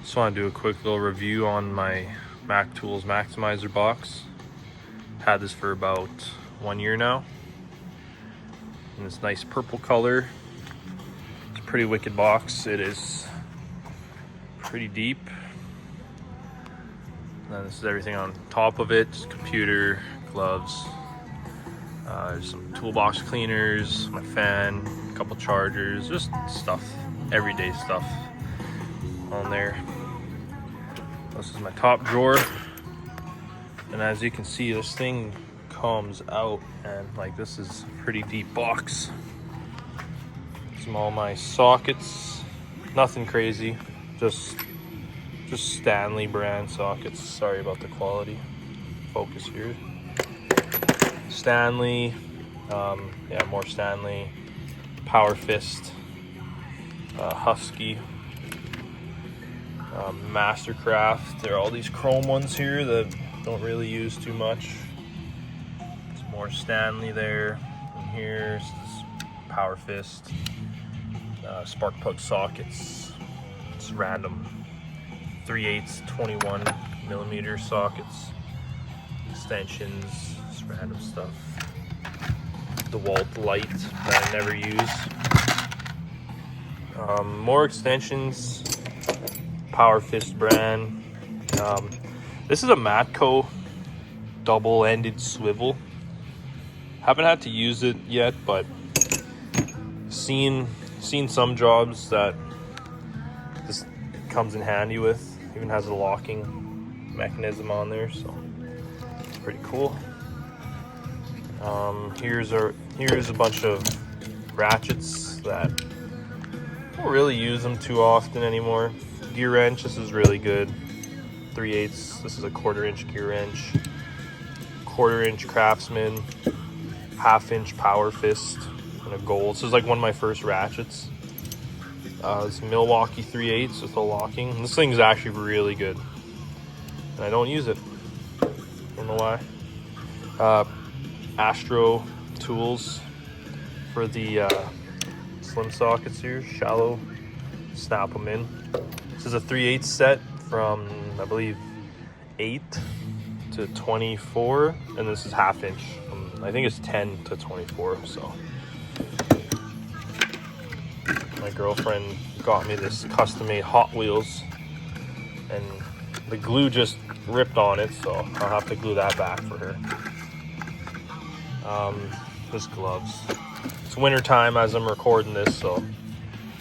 Just want to do a quick little review on my Mac Tools Macsimizer box. Had this for about 1 year now. In this nice purple color. It's a pretty wicked box. It is pretty deep. And then this is everything on top of it. Just computer, gloves. There's some toolbox cleaners, my fan, a couple chargers, just stuff, everyday stuff on there. This is my top drawer, and as you can see, this thing comes out, and like, this is a pretty deep box. Some all my sockets, nothing crazy, just Stanley brand sockets. Sorry about the quality. Focus here. Stanley, yeah, more Stanley, Power Fist, Husky, Mastercraft. There are all these chrome ones here that don't really use too much. There's more Stanley there, and here's this Power Fist, spark plug sockets. It's random 3/8 21 millimeter sockets, extensions, just random stuff. DeWalt light that I never use. More extensions, Power Fist brand. This is a Matco double-ended swivel. Haven't had to use it yet, but seen some jobs that this comes in handy with. Even has a locking mechanism on there, so it's pretty cool. Here's a bunch of ratchets that don't really use them too often anymore. Gear wrench, this is really good. 3/8. This is a 1/4-inch gear wrench. 1/4-inch Craftsman. 1/2-inch Power Fist, and a gold. This is like one of my first ratchets. It's Milwaukee 3/8 with a locking. This thing's actually really good, and I don't use it. Don't know why. Astro tools for the slim sockets here, shallow, snap them in. This is a 3/8 set from, I believe, 8 to 24, and this is 1/2 inch. I think it's 10 to 24. So my girlfriend got me this custom-made Hot Wheels, and the glue just ripped on it, so I'll have to glue that back for her. Just gloves. It's winter time as I'm recording this, so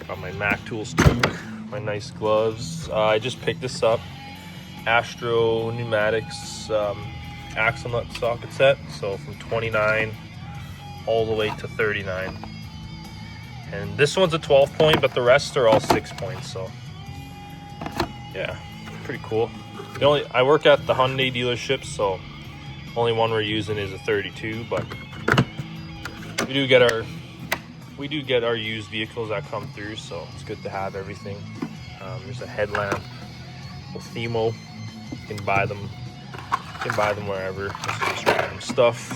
got my Mac Tools toque, my nice gloves. I just picked this up, Astro Pneumatics axle nut socket set, so from 29 all the way to 39. And this one's a 12 point, but the rest are all 6 points, so yeah, pretty cool. I work at the Hyundai dealership, so only one we're using is a 32, but we do get our used vehicles that come through, so it's good to have everything. There's a headlamp with Themo. You can buy them wherever. This is just random stuff.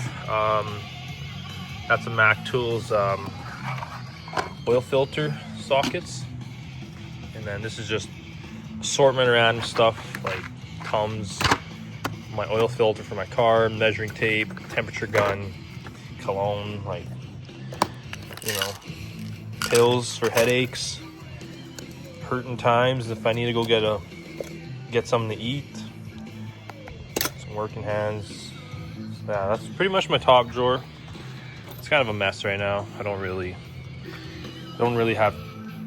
That's a Mac Tools oil filter sockets, and then this is just assortment of random stuff like Tums, my oil filter for my car, measuring tape, temperature gun, cologne, like, you know, pills for headaches, hurting times if I need to go get something to eat, some working hands. Yeah, that's pretty much my top drawer. It's kind of a mess right now. I don't really have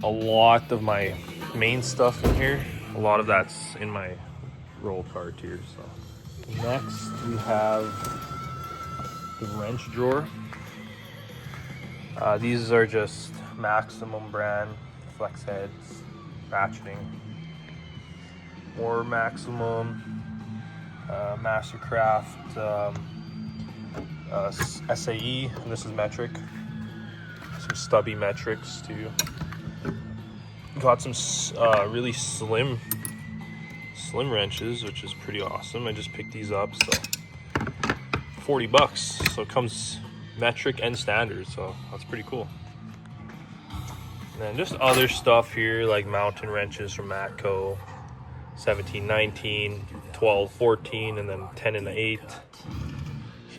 a lot of my main stuff in here. A lot of that's in my roll cart here. So next we have the wrench drawer. These are just Maximum brand flex heads, ratcheting. More Maximum, Mastercraft, SAE, and this is metric. Some stubby metrics too. Got some really slim wrenches, which is pretty awesome. I just picked these up, so $40. So it comes metric and standard, so that's pretty cool. And then just other stuff here like mountain wrenches from Matco, 17, 19, 12, 14, and then 10 and the 8.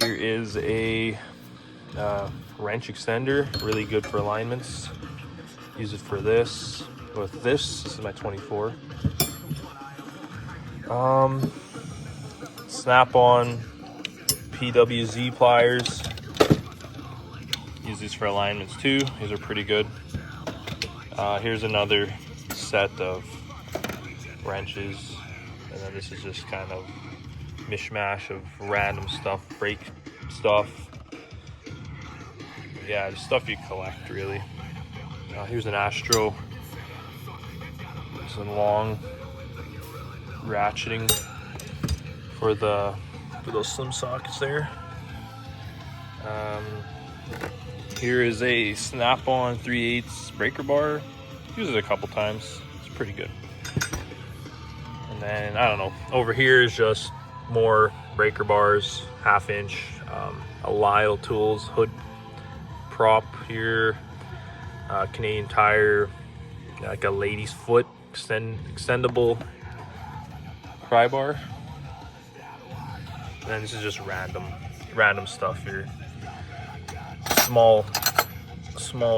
Here is a wrench extender, really good for alignments. Use it for this. With this is my 24. Snap-on PWZ pliers. Use these for alignments too. These are pretty good. Here's another set of wrenches, and then this is just kind of mishmash of random stuff, brake stuff. Yeah, just stuff you collect really. Here's an Astro. Some long ratcheting for those slim sockets there. Here is a snap-on 3/8 breaker bar. Use it a couple times. It's pretty good. And then I don't know. Over here is just more breaker bars, 1/2 inch. A Lyle Tools hood prop here. Canadian Tire, like a lady's foot extendable pry bar. And then this is just random stuff here. Small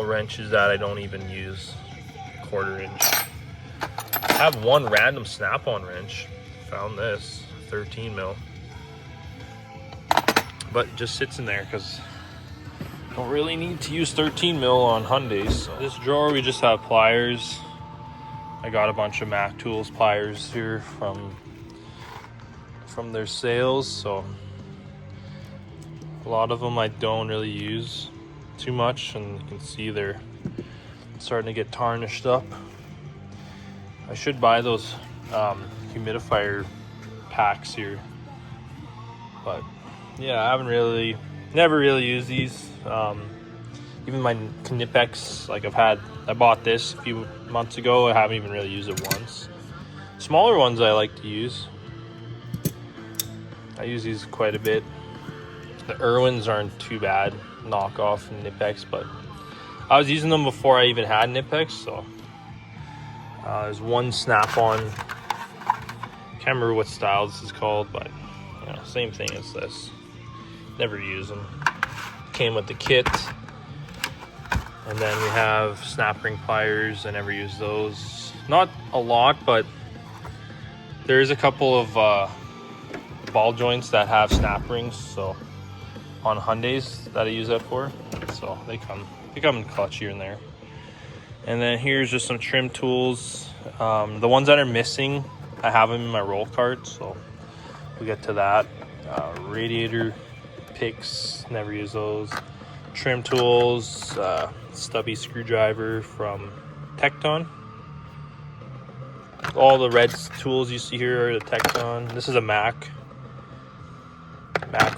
wrenches that I don't even use. 1/4 inch. I have one random snap-on wrench. Found this 13 mil, but it just sits in there because don't really need to use 13 mil on Hyundais. So this drawer, we just have pliers. I got a bunch of Mac Tools pliers here from their sales. So a lot of them I don't really use too much, and you can see they're starting to get tarnished up. I should buy those humidifier packs here, but yeah, I never really used these. Even my Knipex, like I bought this a few months ago. I haven't even really used it once. Smaller ones I like to use. I use these quite a bit. The Irwins aren't too bad, knockoff Knipex, but I was using them before I even had Knipex. So there's one snap-on. Can't remember what style this is called, but same thing as this. Never use them. Came with the kit. And then we have snap ring pliers. I never use those. Not a lot, but there is a couple of ball joints that have snap rings. So on Hyundais that I use that for. So they come in clutch here and there. And then here's just some trim tools. The ones that are missing, I have them in my roll cart. So we'll get to that. Radiator picks, never use those. Trim tools, stubby screwdriver from Tecton. All the red tools you see here are the Tecton. This is a Mac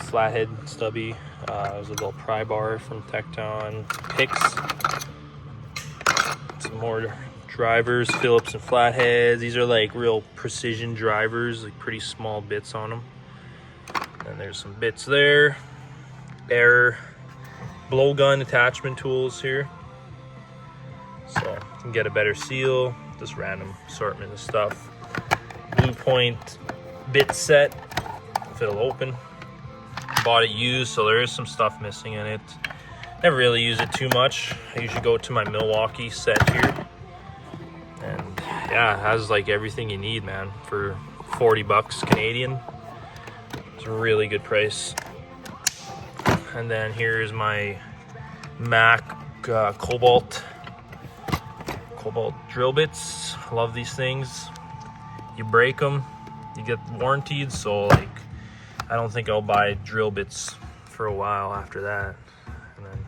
flathead stubby. There's a little pry bar from Tecton. Picks. Some more drivers, Phillips and flatheads. These are like real precision drivers, like pretty small bits on them. And there's some bits there. Air blowgun attachment tools here, so you can get a better seal. Just random assortment of stuff. Blue Point bit set, if it'll open. Bought it used, so there is some stuff missing in it. Never really use it too much. I usually go to my Milwaukee set here, and yeah, it has like everything you need, man, for 40 bucks Canadian. It's a really good price. And then here's my Mac Cobalt drill bits. Love these things. You break them, you get warranted. So like, I don't think I'll buy drill bits for a while after that. And then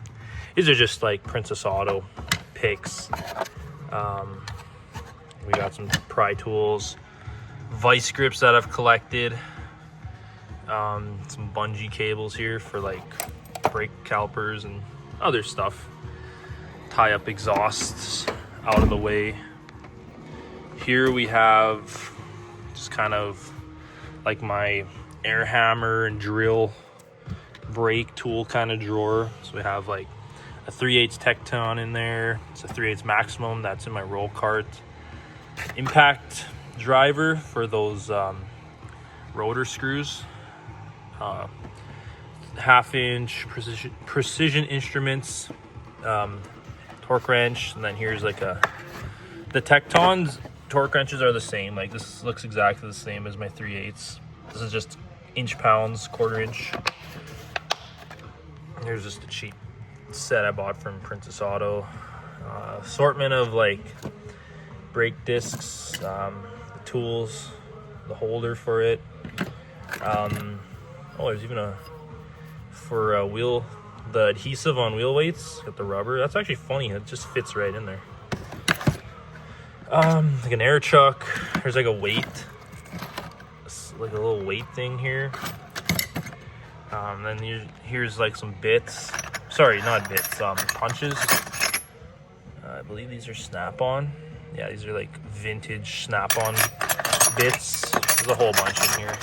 these are just like Princess Auto picks. We got some pry tools, vice grips that I've collected. Some bungee cables here for like brake calipers and other stuff. Tie up exhausts out of the way. Here we have just kind of like my air hammer and drill brake tool kind of drawer. So we have like a 3/8 Tecton in there. It's a 3/8 Maximum that's in my roll cart. Impact driver for those rotor screws. 1/2-inch precision instruments, torque wrench, and then here's like the Tectons torque wrenches are the same. Like this looks exactly the same as my 3/8. This is just inch pounds, 1/4 inch. Here's just a cheap set I bought from Princess Auto. Assortment of like brake discs, the tools, the holder for it. Oh, there's even for wheel, the adhesive on wheel weights, got the rubber. That's actually funny, it just fits right in there. Like an air chuck. There's like a weight, like a little weight thing here. Then here's like some bits. Sorry, not bits, punches. I believe these are snap-on. Yeah, these are like vintage snap-on bits. There's a whole bunch in here.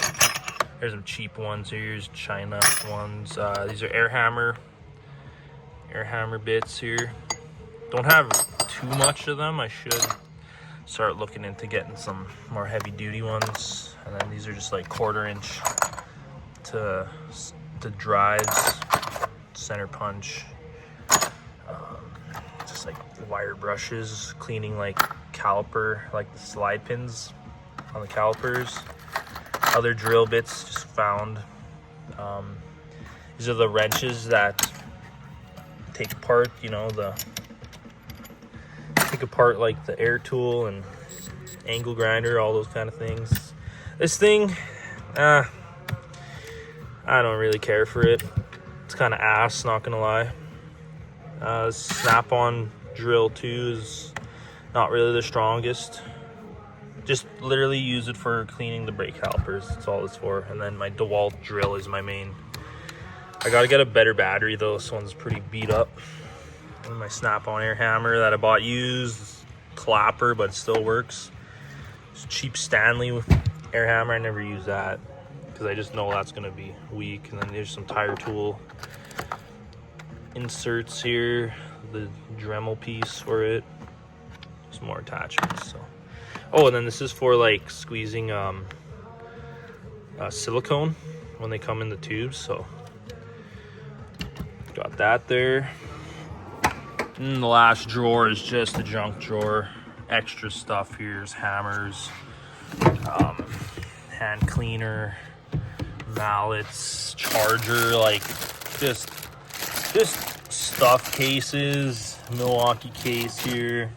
There's some cheap ones. Here's China ones. These are air hammer bits here. Don't have too much of them. I should start looking into getting some more heavy duty ones. And then these are just like 1/4 inch to drives, center punch. Just like wire brushes, cleaning like caliper, like the slide pins on the calipers. Other drill bits just found. These are the wrenches that take apart, you know, take apart like the air tool and angle grinder, all those kind of things. This thing, I don't really care for it. It's kind of ass, not gonna lie. Snap-on drill too is not really the strongest. Just literally use it for cleaning the brake calipers. That's all it's for. And then my DeWalt drill is my main. I gotta get a better battery though. This one's pretty beat up. And my snap-on air hammer that I bought used, clapper, but it still works. It's cheap Stanley air hammer. I never use that because I just know that's gonna be weak. And then there's some tire tool inserts here, the Dremel piece for it, some more attachments. So, oh, and then this is for like squeezing silicone when they come in the tubes. So got that there. And the last drawer is just a junk drawer. Extra stuff here's hammers, hand cleaner, mallets, charger, like just stuff cases, Milwaukee case here,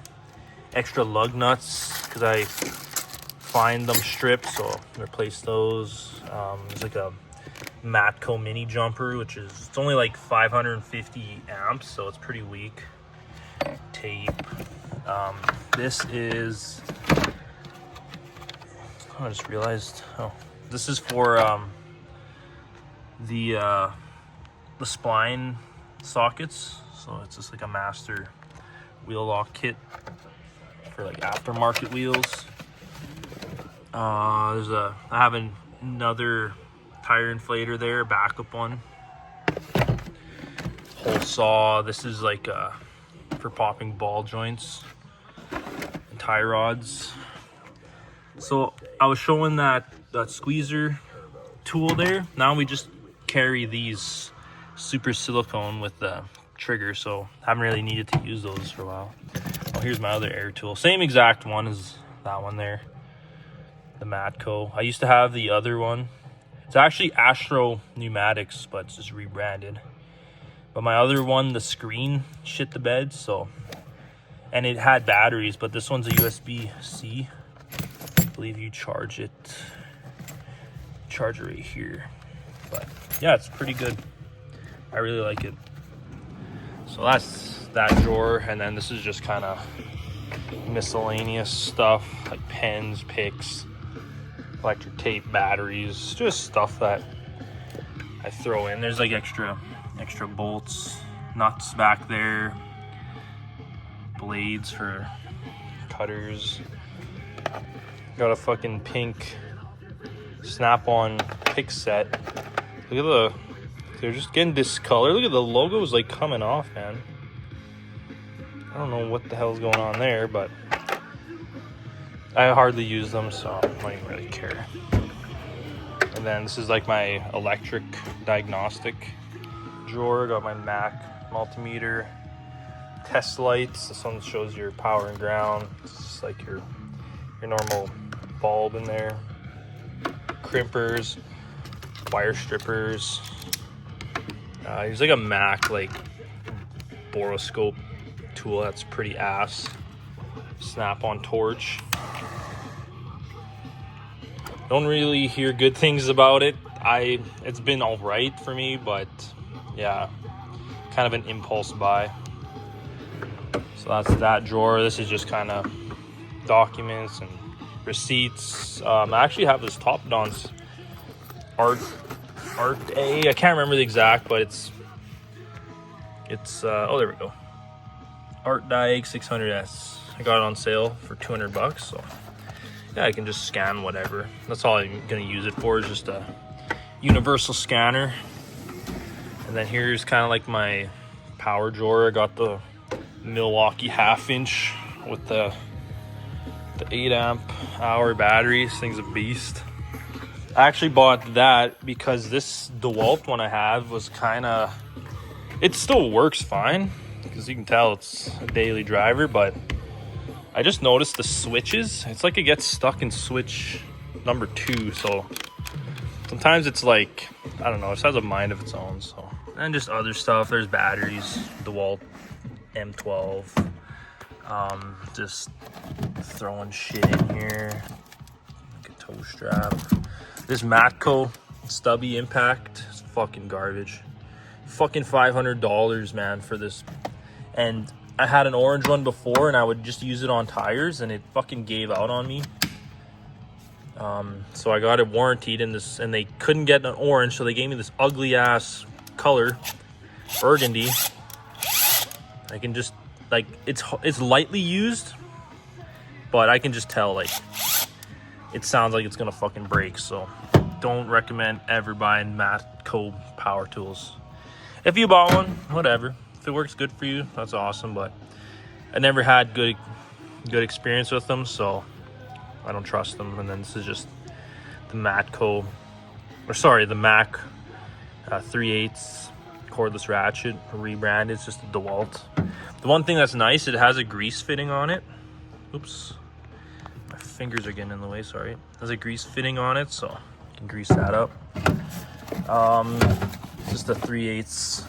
extra lug nuts because I find them stripped, so replace those. There's like a Matco mini jumper, which is, it's only like 550 amps, so it's pretty weak. Tape. This is, I just realized, oh, this is for the spline sockets. So it's just like a master wheel lock kit for like aftermarket wheels. I have another tire inflator there, backup one. Hole saw. This is like for popping ball joints and tie rods. So I was showing that squeezer tool there. Now we just carry these super silicone with the trigger, so haven't really needed to use those for a while. Oh, here's my other air tool. Same exact one as that one there, the Matco. I used to have the other one. It's actually Astro Pneumatics, but it's just rebranded. But my other one, the screen shit the bed, so, and it had batteries, but this one's a USB-C. I believe you charge it right here. But yeah, it's pretty good. I really like it. So that's that drawer, and then this is just kind of miscellaneous stuff like pens, picks, electric tape, batteries, just stuff that I throw in. There's like extra bolts, nuts back there, blades for cutters. Got a fucking pink snap-on pick set. Look at they're just getting discolored. Look at the logo's like coming off, man. I don't know what the hell's going on there, but I hardly use them, so I don't even really care. And then this is like my electric diagnostic drawer. Got my Mac multimeter, test lights. This one shows your power and ground. It's like your normal bulb in there. Crimpers, wire strippers. There's like a Mac like boroscope tool that's pretty ass. Snap-on torch. Don't really hear good things about it. It's been all right for me, but yeah, kind of an impulse buy. So that's that drawer. This is just kind of documents and receipts. I actually have this Top Don's Art A. I can't remember the exact, but it's oh, there we go. Art Diag 600S. I got it on sale for $200, so yeah, I can just scan whatever. That's all I'm gonna use it for, is just a universal scanner. And then here's kind of like my power drawer. I got the Milwaukee 1/2 inch with the 8 amp hour battery. This thing's a beast. I actually bought that because this DeWalt one I have was it still works fine, because you can tell it's a daily driver, but I just noticed the switches, it's like it gets stuck in switch number 2, so sometimes it's like, I don't know, it has a mind of its own. So, and just other stuff, there's batteries, DeWalt M12, just throwing shit in here, like a toe strap. This Matco stubby impact is fucking garbage. Fucking $500, man, for this. And I had an orange one before, and I would just use it on tires, and it fucking gave out on me. So I got it warranted in this, and they couldn't get an orange, so they gave me this ugly ass color, burgundy. I can just, like, it's lightly used, but I can just tell, like, it sounds like it's gonna fucking break. So don't recommend ever buying Matco power tools. If you bought one, whatever. If it works good for you, that's awesome, but I never had good experience with them, so I don't trust them. And then this is just the Mac Mac 3/8 cordless ratchet, rebranded. It's just a DeWalt. The one thing that's nice, it has a grease fitting on it. Oops, my fingers are getting in the way, sorry. It has a grease fitting on it, so you can grease that up. Just a 3/8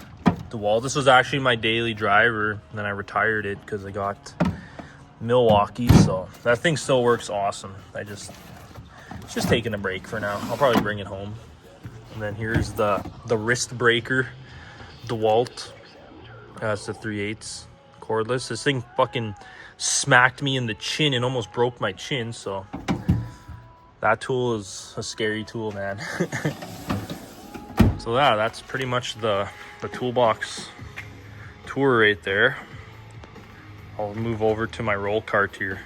DeWalt. This was actually my daily driver, and then I retired it because I got Milwaukee, so that thing still works awesome. It's just taking a break for now. I'll probably bring it home. And then here's the wrist breaker DeWalt. It's the 3/8 cordless. This thing fucking smacked me in the chin and almost broke my chin, so that tool is a scary tool, man. So yeah, that's pretty much the toolbox tour right there. I'll move over to my roll cart here.